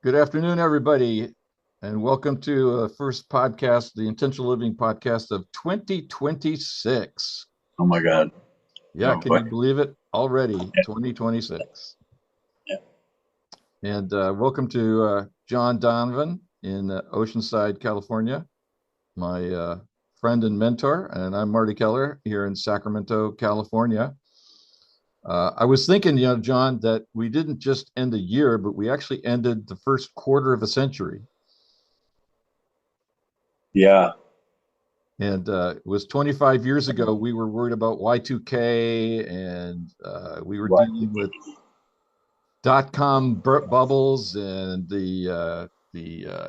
Good afternoon, everybody, and welcome to first podcast, the Intentional Living podcast of 2026. Oh my God. Yeah, Oh can boy. you believe it? Already Yeah. 2026. Yeah. And welcome to John Donovan in Oceanside, California, my friend and mentor. And I'm Marty Keller here in Sacramento, California. I was thinking, John, that we didn't just end a year, but we actually ended the first quarter of a century. Yeah. And it was 25 years ago. We were worried about Y2K, and we were Right. dealing with bubbles and the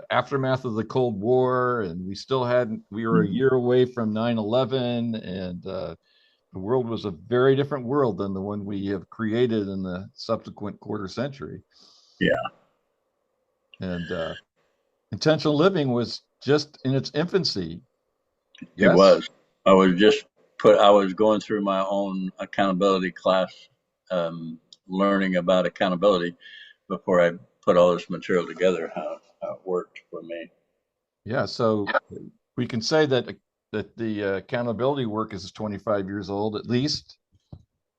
aftermath of the Cold War, and we still hadn't. We were a Mhm. year away from 9/11, and the world was a very different world than the one we have created in the subsequent quarter century. Yeah. And intentional living was just in its infancy. It Yes. was. I was going through my own accountability class, um, learning about accountability before I put all this material together, how it worked for me. Yeah, so we can say that the accountability work is 25 years old at least.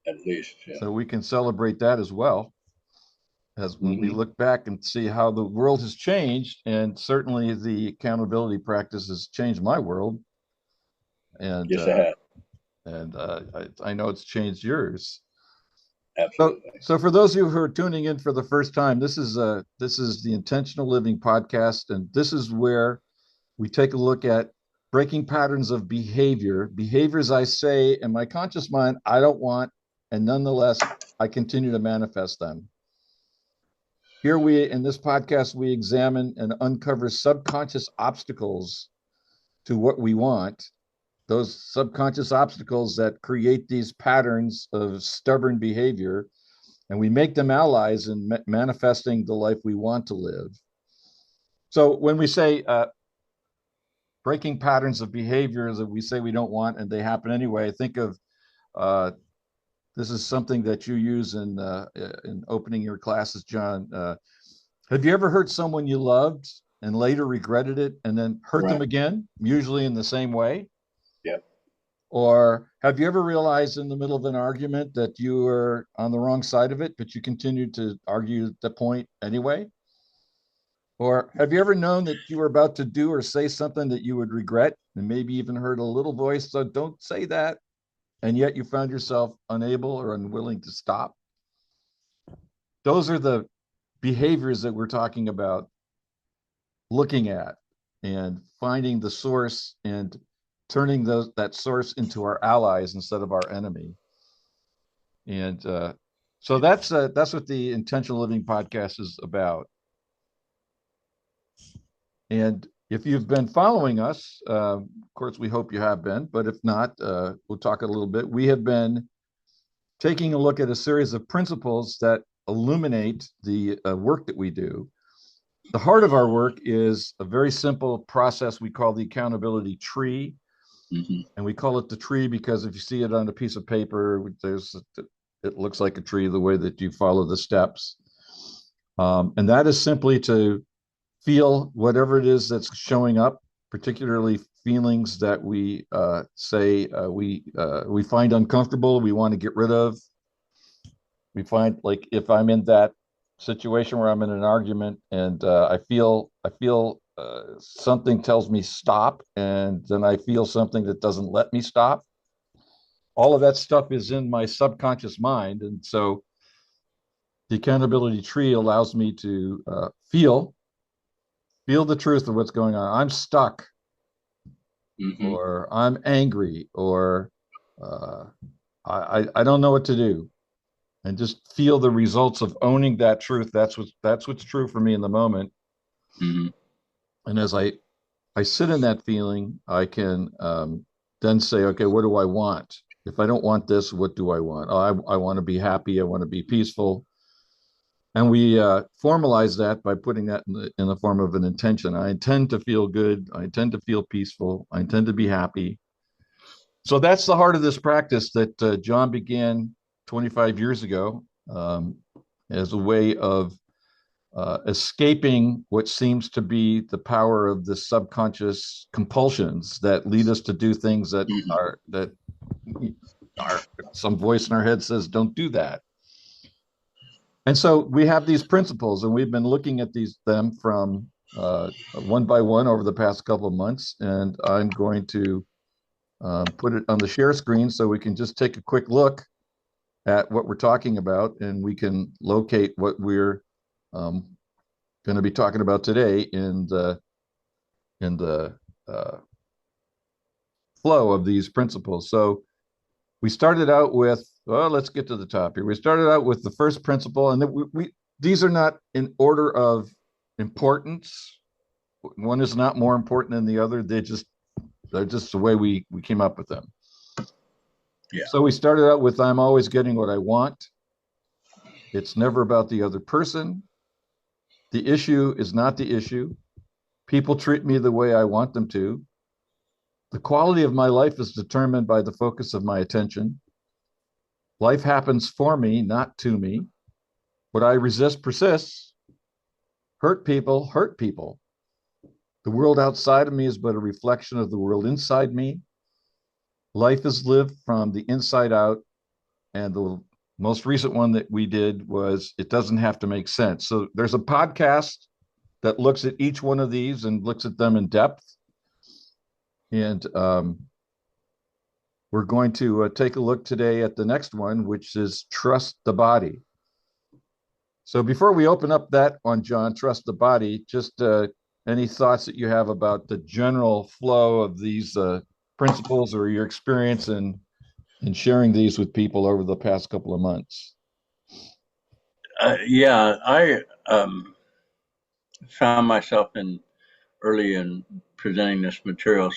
At least. Yeah. So we can celebrate that as well as when we Hmm. look back and see how the world has changed. And certainly the accountability practice has changed my world. And Yes, I had. I know it's changed yours. Absolutely. So for those of you who are tuning in for the first time, this is the Intentional Living podcast, and this is where we take a look at breaking patterns of behaviors I say in my conscious mind I don't want, and nonetheless I continue to manifest them. Here we in this podcast we examine and uncover subconscious obstacles to what we want, those subconscious obstacles that create these patterns of stubborn behavior, and we make them allies in manifesting the life we want to live. So when we say breaking patterns of behaviors that we say we don't want and they happen anyway. Think of uh, this is something that you use in opening your classes, John. Have you ever hurt someone you loved and later regretted it and then hurt them Right. again, usually in the same way? Yep. Or have you ever realized in the middle of an argument that you were on the wrong side of it, but you continued to argue the point anyway? Or have you ever known that you were about to do or say something that you would regret and maybe even heard a little voice, so don't say that, and yet you found yourself unable or unwilling to stop? Those are the behaviors that we're talking about looking at and finding the source and turning that source into our allies instead of our enemy. And so that's what the Intentional Living podcast is about. And if you've been following us, of course, we hope you have been, but if not, we'll talk a little bit. We have been taking a look at a series of principles that illuminate the work that we do. The heart of our work is a very simple process we call the accountability tree. Hmm. And we call it the tree because if you see it on a piece of paper, it looks like a tree the way that you follow the steps. And that is simply to feel whatever it is that's showing up, particularly feelings that we say we find uncomfortable, we want to get rid of. We find like if I'm in that situation where I'm in an argument and I feel something tells me stop, and then I feel something that doesn't let me stop. All of that stuff is in my subconscious mind, and so the accountability tree allows me to feel the truth of what's going on. I'm stuck, Hmm. or I'm angry, or uh, I don't know what to do, and just feel the results of owning that truth. That's what's true for me in the moment. Hmm. And as I sit in that feeling, I can then say, okay, what do I want? If I don't want this, what do I want? Oh, I want to be happy. I want to be peaceful. And we formalize that by putting that in the form of an intention. I intend to feel good. I intend to feel peaceful. I intend to be happy. So that's the heart of this practice that John began 25 years ago, as a way of escaping what seems to be the power of the subconscious compulsions that lead us to do things Mhm. that are some voice in our head says don't do that. And so we have these principles, and we've been looking at them from one by one over the past couple of months. And I'm going to put it on the share screen so we can just take a quick look at what we're talking about, and we can locate what we're um, going to be talking about today in the uh, flow of these principles. So we started out with, well, let's get to the top here. We started out with the first principle, and these are not in order of importance. One is not more important than the other. They're just the way we came up with them. Yeah. So we started out with, I'm always getting what I want. It's never about the other person. The issue is not the issue. People treat me the way I want them to. The quality of my life is determined by the focus of my attention. Life happens for me, not to me. What I resist persists. Hurt people hurt people. The world outside of me is but a reflection of the world inside me. Life is lived from the inside out. And the most recent one that we did was It Doesn't Have to Make Sense. So there's a podcast that looks at each one of these and looks at them in depth. And we're going to take a look today at the next one, which is Trust the Body. So before we open up that one, John, Trust the Body, just any thoughts that you have about the general flow of these principles or your experience in sharing these with people over the past couple of months? Yeah, I found myself early in presenting this material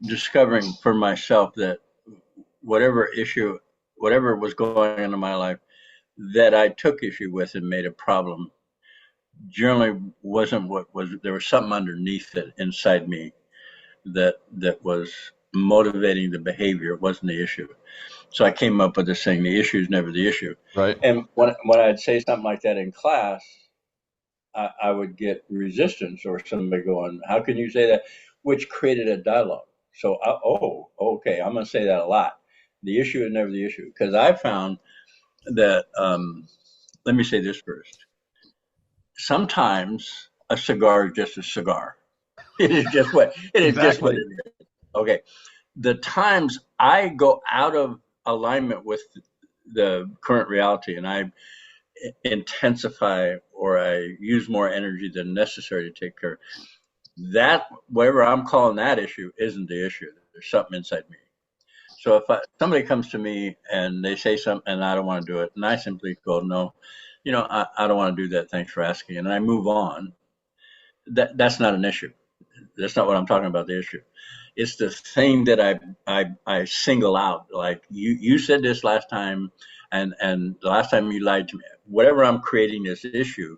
discovering for myself that whatever issue, whatever was going on in my life that I took issue with and made a problem generally wasn't what was, there was something underneath it inside me that was motivating the behavior. It wasn't the issue. So I came up with this saying, the issue is never the issue. Right. And when I'd say something like that in class, I would get resistance or somebody going, how can you say that? Which created a dialogue. So, okay, I'm going to say that a lot. The issue is never the issue. Because I found that, let me say this first. Sometimes a cigar is just a cigar. It is just what Exactly. it is. Okay. The times I go out of alignment with the current reality and I intensify or I use more energy than necessary to take care, that whatever I'm calling that issue isn't the issue. There's something inside me. So if somebody comes to me and they say something and I don't want to do it, and I simply go, no, I don't want to do that. Thanks for asking. And I move on. That's not an issue. That's not what I'm talking about. The issue. It's the thing that I single out. Like you said this last time, and the last time you lied to me. Whatever I'm creating this issue,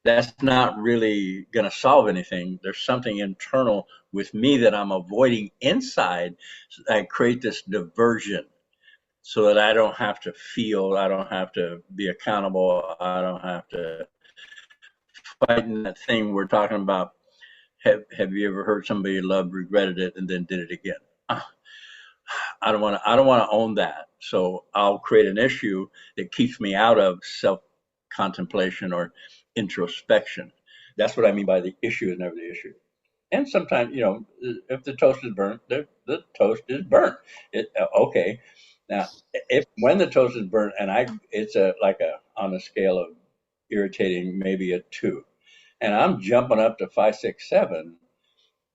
that's not really going to solve anything. There's something internal with me that I'm avoiding inside. I create this diversion so that I don't have to feel, I don't have to be accountable, I don't have to fight in that thing we're talking about. Have you ever heard somebody you loved regretted it and then did it again? I don't want to own that. So I'll create an issue that keeps me out of self contemplation or introspection. That's what I mean by the issue is never the issue. And sometimes, if the toast is burnt, the toast is burnt. Okay. Now, if when the toast is burnt, and it's on a scale of irritating, maybe a 2, and I'm jumping up to 5, 6, 7,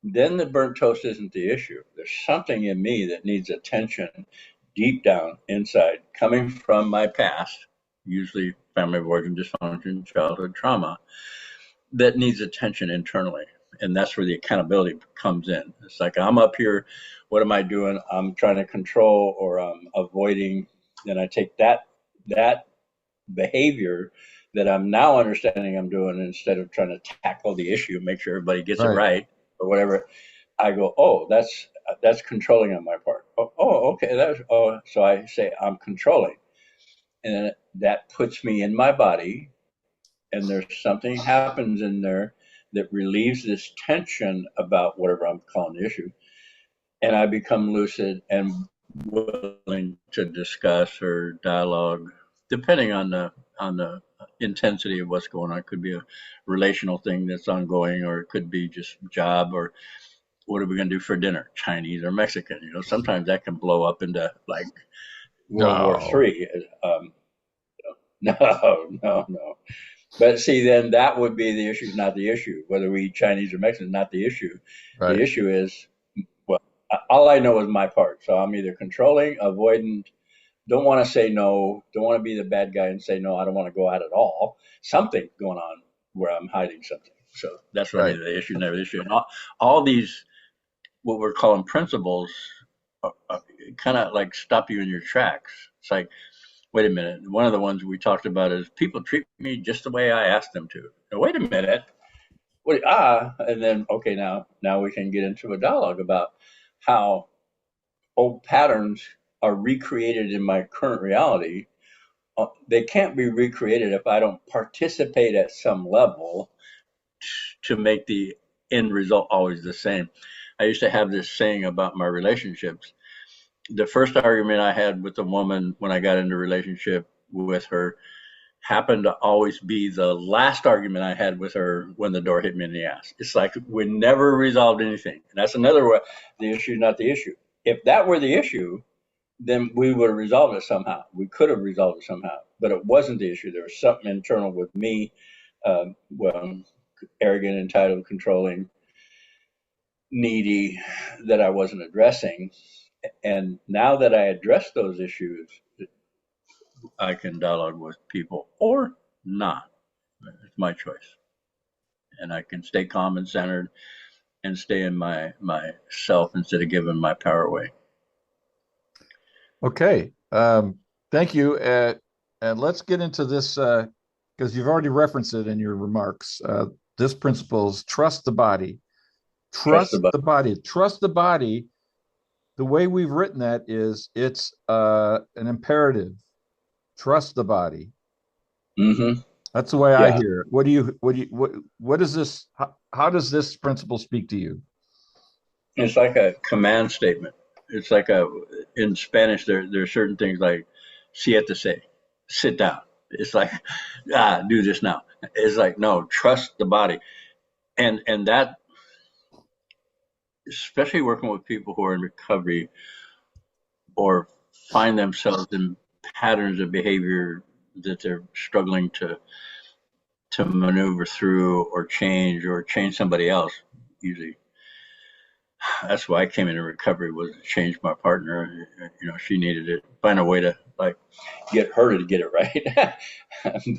then the burnt toast isn't the issue. There's something in me that needs attention deep down inside, coming from my past, usually family of origin dysfunction, childhood trauma, that needs attention internally. And that's where the accountability comes in. It's like I'm up here, what am I doing? I'm trying to control or I'm avoiding. Then I take that behavior that I'm now understanding I'm doing instead of trying to tackle the issue, make sure everybody gets it Right. right or whatever. I go, oh, that's controlling on my part. Okay, so I say I'm controlling, and that puts me in my body and there's something happens in there that relieves this tension about whatever I'm calling the issue, and I become lucid and willing to discuss or dialogue, depending on the intensity of what's going on. It could be a relational thing that's ongoing, or it could be just job, or what are we going to do for dinner, Chinese or Mexican? You know, sometimes that can blow up into like World War No. Three. No, no. But see, then that would be the issue, not the issue. Whether we eat Chinese or Mexican is not the issue. The Right. issue is, well, all I know is my part. So I'm either controlling, avoidant, don't want to say no, don't want to be the bad guy and say no, I don't want to go out at all. Something going on where I'm hiding something. So that's really Right. the issue, never the issue. And all these, what we're calling principles, kind of like stop you in your tracks. It's like, wait a minute. One of the ones we talked about is people treat me just the way I asked them to. Now, wait a minute. What? And then okay, now we can get into a dialogue about how old patterns are recreated in my current reality. They can't be recreated if I don't participate at some level to make the end result always the same. I used to have this saying about my relationships. The first argument I had with a woman when I got into a relationship with her happened to always be the last argument I had with her when the door hit me in the ass. It's like we never resolved anything. And that's another way, the issue, not the issue. If that were the issue, then we would have resolved it somehow. We could have resolved it somehow, but it wasn't the issue. There was something internal with me, well, arrogant, entitled, controlling, needy, that I wasn't addressing. And now that I address those issues, I can dialogue with people or not. It's my choice. And I can stay calm and centered and stay in myself instead of giving my power away. Okay. Thank you. And let's get into this because you've already referenced it in your remarks. This principle is trust the body. Trust the Trust body. the body. Trust the body. The way we've written that is it's an imperative. Trust the body. Mm-hmm. That's the way I Yeah. hear it. What is this? How does this principle speak to you? It's like a command statement. It's like in Spanish, there are certain things like siéntese, sit down. It's like, do this now. It's like, no, trust the body. And that, especially working with people who are in recovery or find themselves in patterns of behavior that they're struggling to maneuver through or change somebody else. Usually that's why I came into recovery, was to change my partner. You know, she needed it, find a way to like get her to get it right.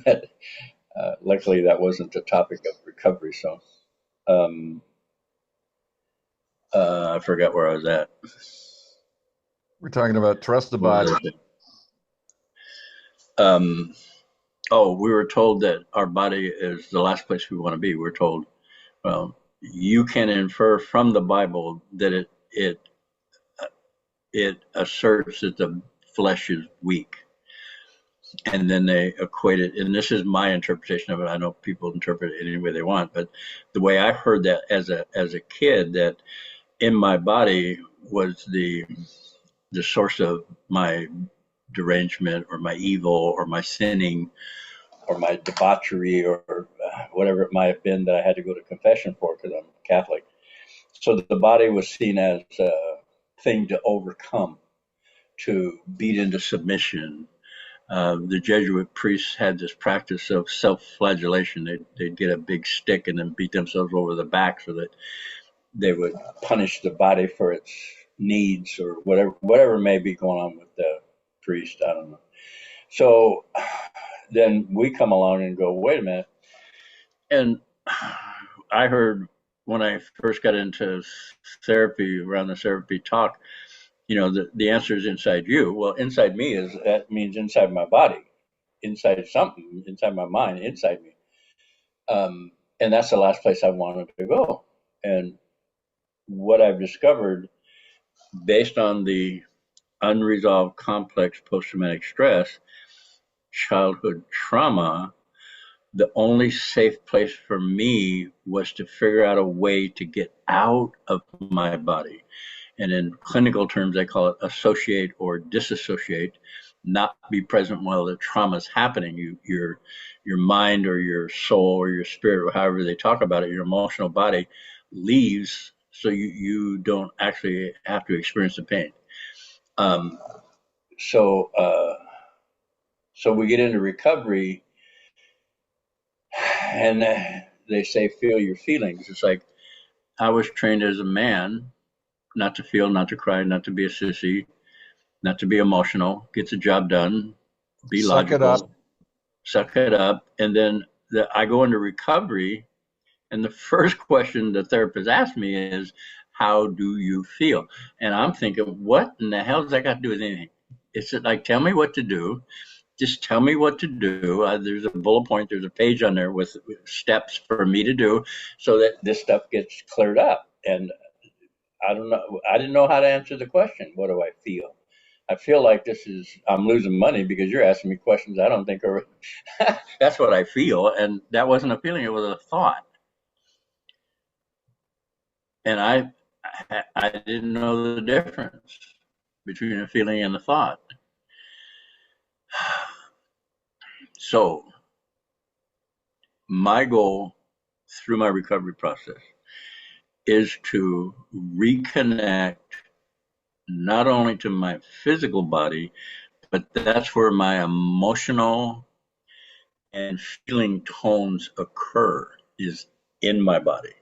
But luckily that wasn't the topic of recovery. So um, I forgot where I was at. We're talking about trust the What was body. um, oh, we were told that our body is the last place we want to be. We're told, well, you can infer from the Bible that it asserts that the flesh is weak, and then they equate it. And this is my interpretation of it. I know people interpret it any way they want, but the way I heard that as a kid, that in my body was the source of my derangement or my evil or my sinning or my debauchery or whatever it might have been that I had to go to confession for because I'm Catholic. So the body was seen as a thing to overcome, to beat into submission. The Jesuit priests had this practice of self-flagellation. They'd get a big stick and then beat themselves over the back so that they would punish the body for its needs or whatever may be going on with the priest. I don't know. So then we come along and go, wait a minute. And I heard when I first got into therapy, around the therapy talk, you know, the answer is inside you. Well, inside me that means inside my body, inside something, inside my mind, inside me. And that's the last place I wanted to go. And what I've discovered, based on the unresolved complex post traumatic stress, childhood trauma, the only safe place for me was to figure out a way to get out of my body. And in clinical terms, they call it associate or disassociate, not be present while the trauma is happening. Your mind or your soul or your spirit, or however they talk about it, your emotional body leaves, so you don't actually have to experience the pain. Um, so so we get into recovery, and they say feel your feelings. It's like I was trained as a man not to feel, not to cry, not to be a sissy, not to be emotional, get the job done, be Suck it up. logical, suck it up. And then I go into recovery, and the first question the therapist asks me is, how do you feel? And I'm thinking, what in the hell does that got to do with anything? It's like, tell me what to do. Just tell me what to do. There's a bullet point, there's a page on there with steps for me to do so that this stuff gets cleared up. And I don't know. I didn't know how to answer the question. What do I feel? I feel like I'm losing money because you're asking me questions I don't think are. That's what I feel. And that wasn't a feeling, it was a thought. And I didn't know the difference between a feeling and a thought. So, my goal through my recovery process is to reconnect not only to my physical body, but that's where my emotional and feeling tones occur, is in my body.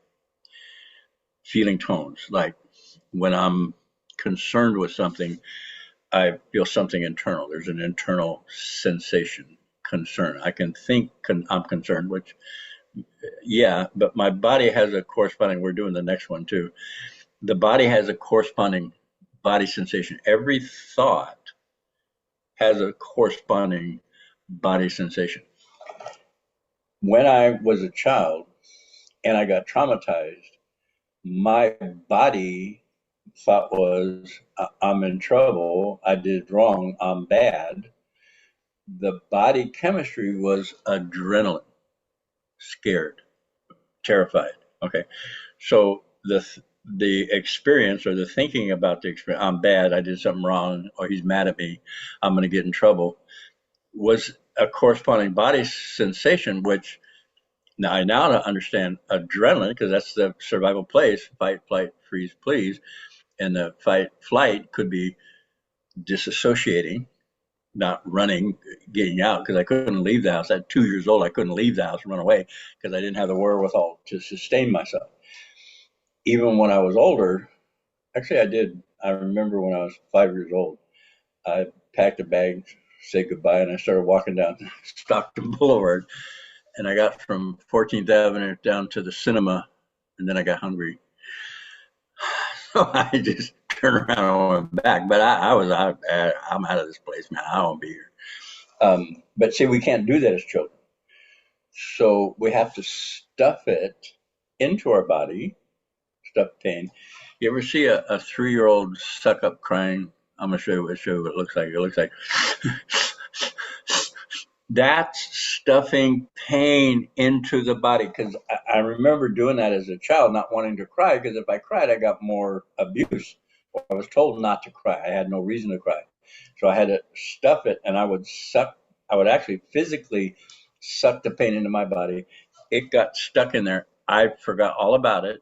Feeling tones, like when I'm concerned with something, I feel something internal. There's an internal sensation, concern. I can think I'm concerned, which, yeah, but my body has a corresponding, we're doing the next one too. The body has a corresponding body sensation. Every thought has a corresponding body sensation. When I was a child and I got traumatized, my body thought was, I'm in trouble, I did wrong, I'm bad. The body chemistry was adrenaline, scared, terrified. Okay, so the experience or the thinking about the experience, I'm bad, I did something wrong, or he's mad at me, I'm going to get in trouble, was a corresponding body sensation, which now I now understand adrenaline, because that's the survival place, fight, flight, freeze, please. And the fight, flight could be disassociating, not running, getting out, because I couldn't leave the house. At 2 years old, I couldn't leave the house and run away because I didn't have the wherewithal to sustain myself. Even when I was older, actually, I did. I remember when I was 5 years old, I packed a bag, said goodbye, and I started walking down Stockton Boulevard. And I got from 14th Avenue down to the cinema, and then I got hungry. So I just turned around and went back. But I'm out of this place, man. I don't want to be here. But see, we can't do that as children. So we have to stuff it into our body, stuff pain. You ever see a 3-year-old suck up crying? I'm going to show you what it looks like. It looks like that's stuffing pain into the body. Because I remember doing that as a child, not wanting to cry, because if I cried, I got more abuse. I was told not to cry. I had no reason to cry. So I had to stuff it, and I would actually physically suck the pain into my body. It got stuck in there. I forgot all about it,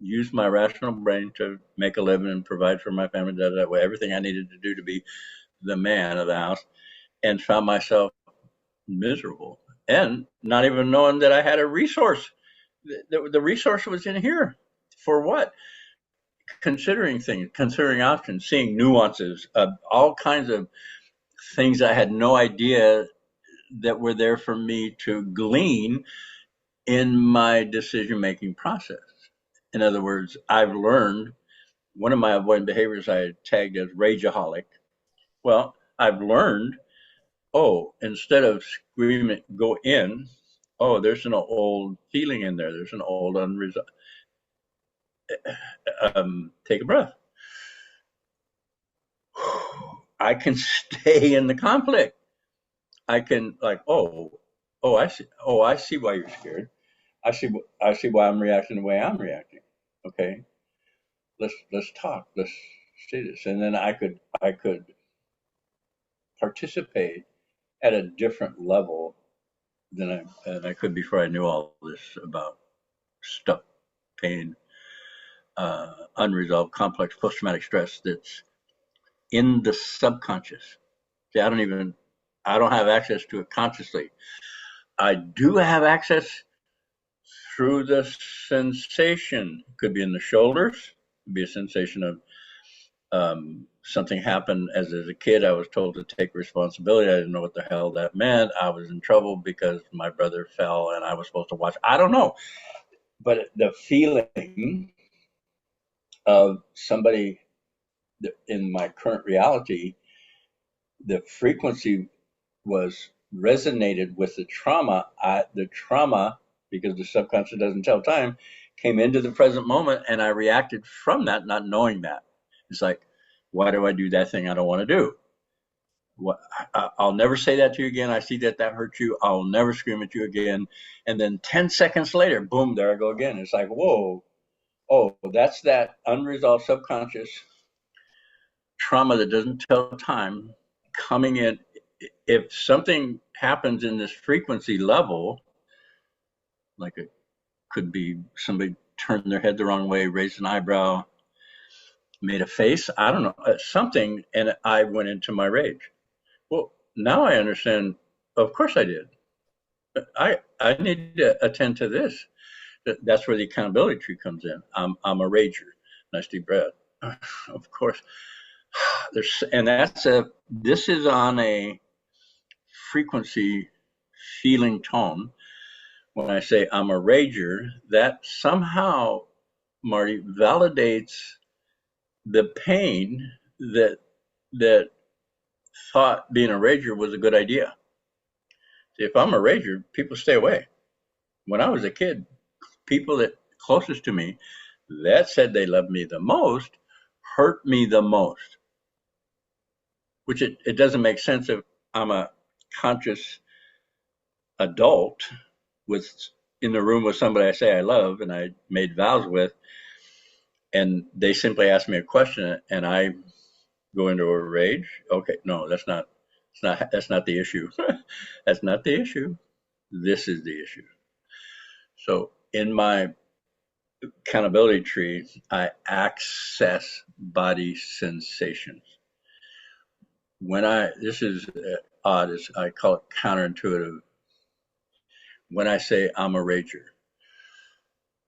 used my rational brain to make a living and provide for my family that way, everything I needed to do to be the man of the house, and found myself miserable and not even knowing that I had a resource. The resource was in here. For what? Considering things, considering options, seeing nuances, all kinds of things I had no idea that were there for me to glean in my decision-making process. In other words, I've learned, one of my avoidant behaviors I tagged as rageaholic. Well, I've learned, instead of screaming, go in, there's an old feeling in there. There's an old unresolved. Take a breath. I can stay in the conflict. I can, like, Oh, I see. Oh, I see why you're scared. I see why I'm reacting the way I'm reacting. Okay, let's talk. Let's see this, and then I could participate at a different level than I could before I knew all this about stuff, pain, unresolved, complex post-traumatic stress that's in the subconscious. See, I don't have access to it consciously. I do have access through the sensation. It could be in the shoulders. It could be a sensation of something happened as a kid. I was told to take responsibility. I didn't know what the hell that meant. I was in trouble because my brother fell and I was supposed to watch. I don't know. But the feeling of somebody in my current reality, the frequency was resonated with the trauma. The trauma, because the subconscious doesn't tell time, came into the present moment, and I reacted from that, not knowing that. It's like, why do I do that thing I don't want to do? What, I'll never say that to you again. I see that hurt you. I'll never scream at you again. And then 10 seconds later, boom, there I go again. It's like, whoa, oh, that's that unresolved subconscious trauma that doesn't tell time coming in. If something happens in this frequency level, like it could be somebody turned their head the wrong way, raised an eyebrow, made a face, I don't know, something, and I went into my rage. Well, now I understand. Of course I did. I need to attend to this. That's where the accountability tree comes in. I'm a rager. Nice deep breath. Of course. This is on a frequency feeling tone. When I say I'm a rager, that somehow, Marty, validates the pain that thought being a rager was a good idea. See, if I'm a rager, people stay away. When I was a kid, people that closest to me that said they loved me the most hurt me the most, which it doesn't make sense if I'm a conscious adult with in the room with somebody I say I love and I made vows with, and they simply ask me a question and I go into a rage. Okay, no, that's not the issue. That's not the issue. This is the issue. So in my accountability tree, I access body sensations. This is odd, I call it counterintuitive. When I say I'm a rager,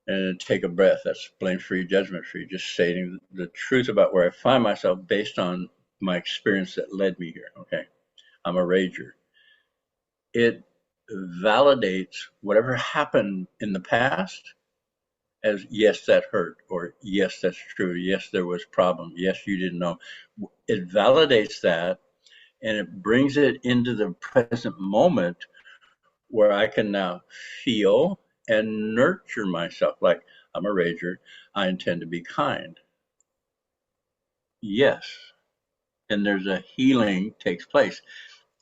and take a breath, that's blame free, judgment free, just stating the truth about where I find myself based on my experience that led me here. Okay, I'm a rager. It validates whatever happened in the past as yes, that hurt, or yes, that's true, yes, there was problem, yes, you didn't know. It validates that, and it brings it into the present moment where I can now feel and nurture myself. Like, I'm a rager, I intend to be kind. Yes. And there's a healing takes place,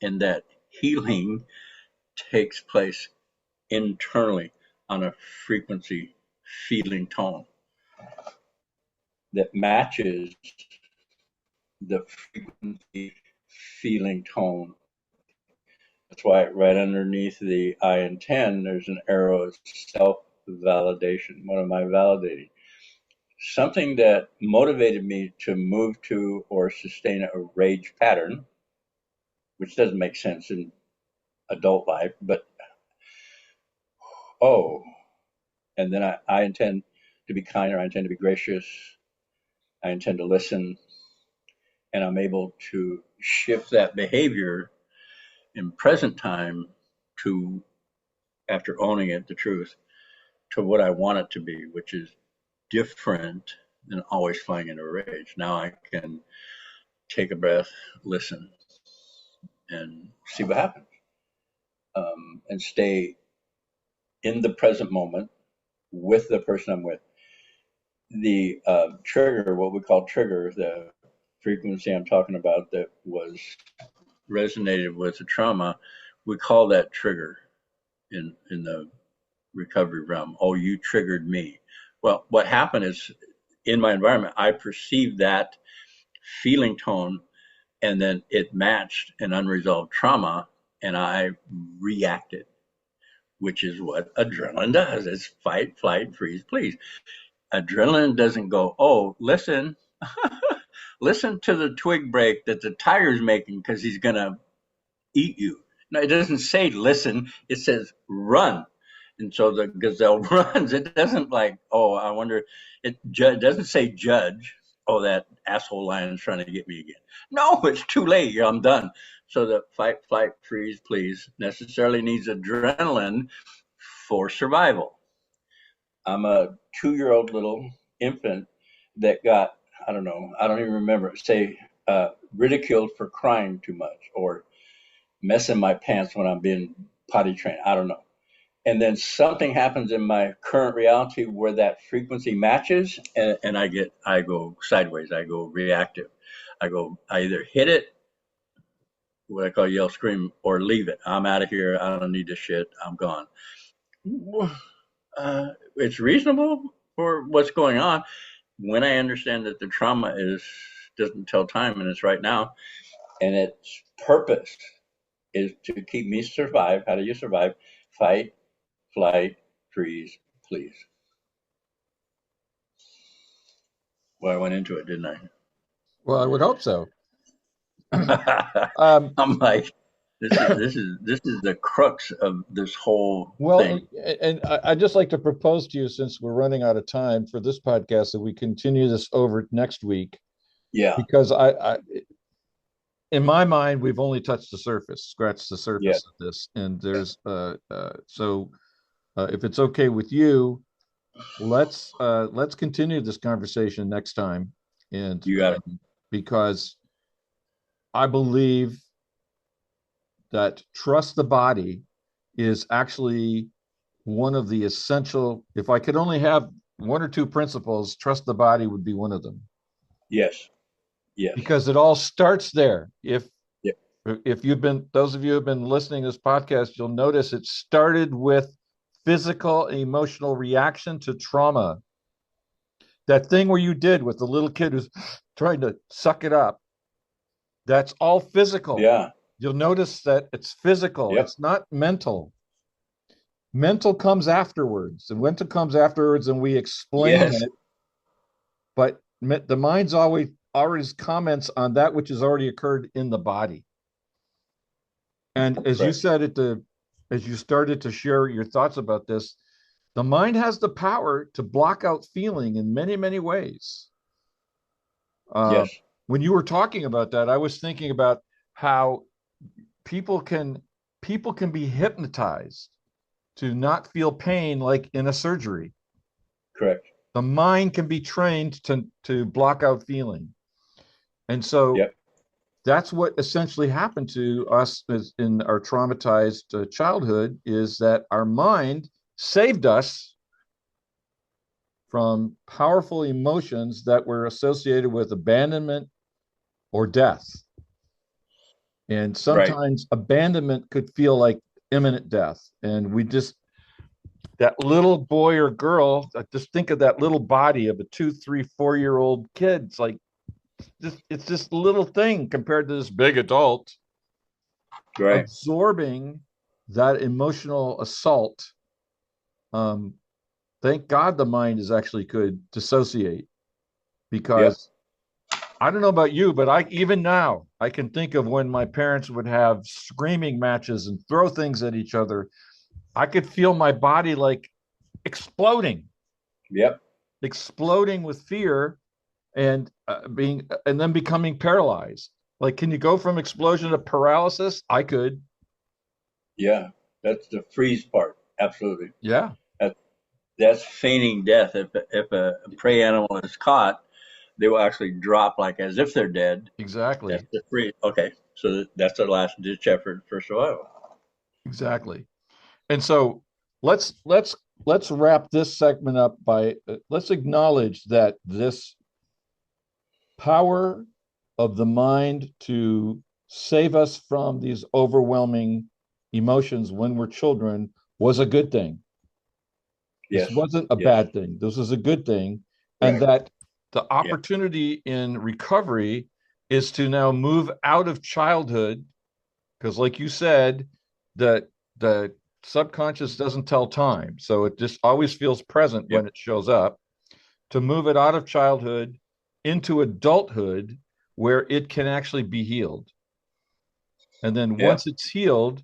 and that healing takes place internally on a frequency feeling tone that matches the frequency feeling tone. That's why right underneath the I intend, there's an arrow of self-validation. What am I validating? Something that motivated me to move to or sustain a rage pattern, which doesn't make sense in adult life, but oh, and then I intend to be kinder, I intend to be gracious, I intend to listen, and I'm able to shift that behavior in present time to, after owning it, the truth, to what I want it to be, which is different than always flying into a rage. Now I can take a breath, listen, and see what happens, and stay in the present moment with the person I'm with. The trigger, what we call trigger, the frequency I'm talking about that was resonated with the trauma, we call that trigger. in the recovery realm. Oh, you triggered me. Well, what happened is in my environment, I perceived that feeling tone, and then it matched an unresolved trauma, and I reacted, which is what adrenaline does. It's fight, flight, freeze, please. Adrenaline doesn't go, oh, listen, listen to the twig break that the tiger's making because he's going to eat you. No, it doesn't say listen, it says run. And so the gazelle runs. It doesn't like, oh, I wonder, it doesn't say judge. Oh, that asshole lion's trying to get me again. No, it's too late. I'm done. So the fight, flight, freeze, please necessarily needs adrenaline for survival. I'm a 2-year-old little infant that got, I don't know, I don't even remember, say, ridiculed for crying too much or messing my pants when I'm being potty trained. I don't know. And then something happens in my current reality where that frequency matches, and I go sideways. I go reactive. I either hit it, what I call yell, scream, or leave it. I'm out of here. I don't need this shit. I'm gone. It's reasonable for what's going on when I understand that the trauma doesn't tell time and it's right now, and its purpose is to keep me survive. How do you survive? Fight, flight, freeze, please. Well, I went into it, didn't Well, I would hope so. I? Um, I'm like, this is the crux of this whole well, thing. and I'd just like to propose to you, since we're running out of time for this podcast, that we continue this over next week, Yeah, because in my mind, we've only touched the surface, scratched the yeah, surface of this, and there's so if it's okay with you, let's continue this conversation next time, and you got it. because I believe that trust the body is actually one of the essential. If I could only have one or two principles, trust the body would be one of them, Yes, yes, because it all starts there. yeah, If you've been, those of you who have been listening to this podcast, you'll notice it started with physical and emotional reaction to trauma. That thing where you did with the little kid who's trying to suck it up, that's all physical. yeah, You'll notice that it's physical, yep, it's not mental. Mental comes afterwards, and mental comes afterwards, and we explain yes, it. But the mind's always comments on that which has already occurred in the body. And as you correct. said as you started to share your thoughts about this, the mind has the power to block out feeling in many, many ways. Uh, Yes, when you were talking about that, I was thinking about how people can people can be hypnotized to not feel pain, like in a surgery. correct. The mind can be trained to block out feeling, and so Yep, that's what essentially happened to us in our traumatized childhood, is that our mind saved us from powerful emotions that were associated with abandonment or death. And right. sometimes abandonment could feel like imminent death. And that little boy or girl, just think of that little body of a 2, 3, 4 year old kid. It's like, it's this little thing compared to this big adult Right. absorbing that emotional assault. Um, thank God the mind is actually could dissociate, Yep. because I don't know about you, but I even now I can think of when my parents would have screaming matches and throw things at each other. I could feel my body like exploding, Yep. exploding with fear, and then becoming paralyzed. Like, can you go from explosion to paralysis? I could. Yeah. That's the freeze part. Absolutely. Yeah, That, that's feigning death. If a prey animal is caught, they will actually drop like as if they're dead. That's exactly. the freeze. Okay. So that's our last ditch effort for survival. Exactly. And so let's wrap this segment up by let's acknowledge that this power of the mind to save us from these overwhelming emotions when we're children was a good thing. This Yes. wasn't a Yes. bad thing. This was a good thing. And Right. that the Yeah. opportunity in recovery is to now move out of childhood. Because, like you said, the subconscious doesn't tell time. So it just always feels present Yep. when it shows up, to move it out of childhood into adulthood where it can actually be healed. And then Yeah. once it's healed,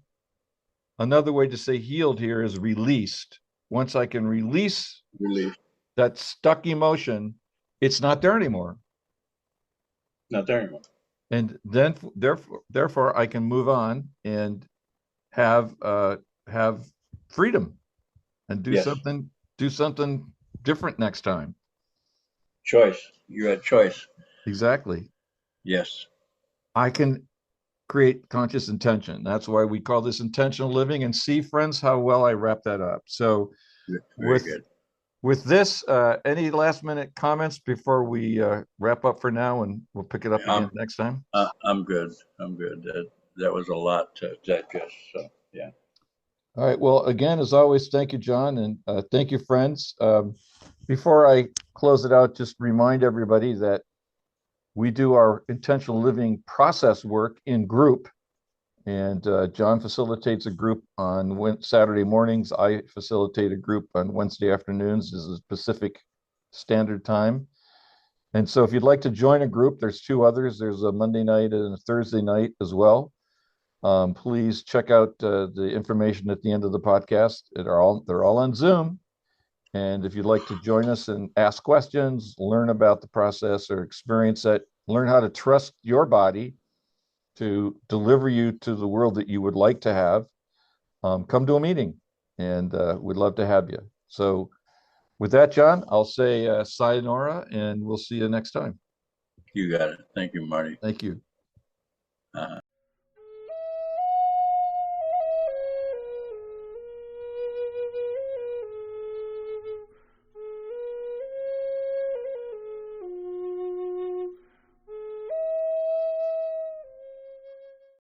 another way to say healed here is released. Once I can release Relief. that stuck emotion, it's not there anymore. Not there anymore. And then therefore I can move on and have have freedom and Yes. do something different next time. Choice. You had choice. Exactly. Yes. I can create conscious intention. That's why we call this intentional living. And see, friends, how well I wrap that up. So Very with good. with this, any last minute comments before we wrap up for now, and we'll pick it up again I'm next time. I'm good. I'm good. That was a lot to digest. So yeah. All right. Well, again, as always, thank you, John, and thank you, friends. Before I close it out, just remind everybody that we do our intentional living process work in group, and John facilitates a group on Saturday mornings. I facilitate a group on Wednesday afternoons. This is Pacific Standard Time. And so, if you'd like to join a group, there's two others. There's a Monday night and a Thursday night as well. Please check out the information at the end of the podcast. They're all on Zoom. And if you'd like to join us and ask questions, learn about the process or experience it, learn how to trust your body to deliver you to the world that you would like to have, come to a meeting, and we'd love to have you. So, with that, John, I'll say sayonara, and we'll see you next time. You got it. Thank you, Marty. Thank you.